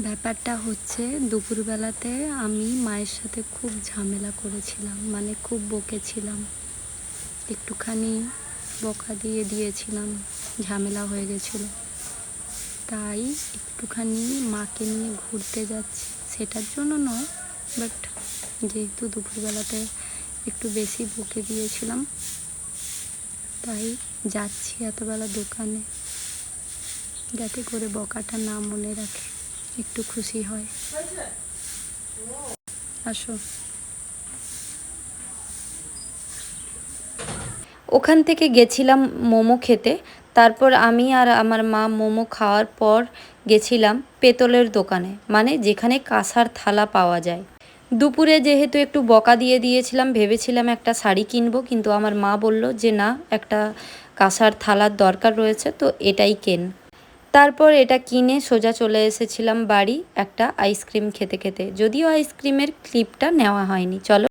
ব্যাপারটা হচ্ছে দুপুরবেলাতে আমি মায়ের সাথে খুব ঝামেলা করেছিলাম, মানে খুব বকেছিলাম, একটুখানি বকা দিয়েছিলাম, ঝামেলা হয়ে গেছিল। তাই একটুখানি মাকে নিয়ে ঘুরতে যাচ্ছি, সেটার জন্য নয়, বাট যেহেতু দুপুরবেলাতে একটু বেশি বকে দিয়েছিলাম, তাই যাচ্ছি এতবেলা দোকানে, যাতে করে বকাটা না মনে রাখে, একটু খুশি হয়। আসো। ওখান থেকে গেছিলাম মোমো খেতে। তারপর আমি আর আমার মা মোমো খাওয়ার পর গেছিলাম পেতলের দোকানে, মানে যেখানে কাঁসার থালা পাওয়া যায়। দুপুরে যেহেতু একটু বকা দিয়েছিলাম, ভেবেছিলাম একটা শাড়ি কিনবো, কিন্তু আমার মা বলল যে না, একটা কাঁসার থালার দরকার রয়েছে, তো এটাই কেন। তারপর এটা কিনে সোজা চলে এসেছিলাম বাড়ি একটা আইসক্রিম খেতে খেতে, যদিও আইসক্রিমের ক্লিপটা নেওয়া হয়নি। চলো।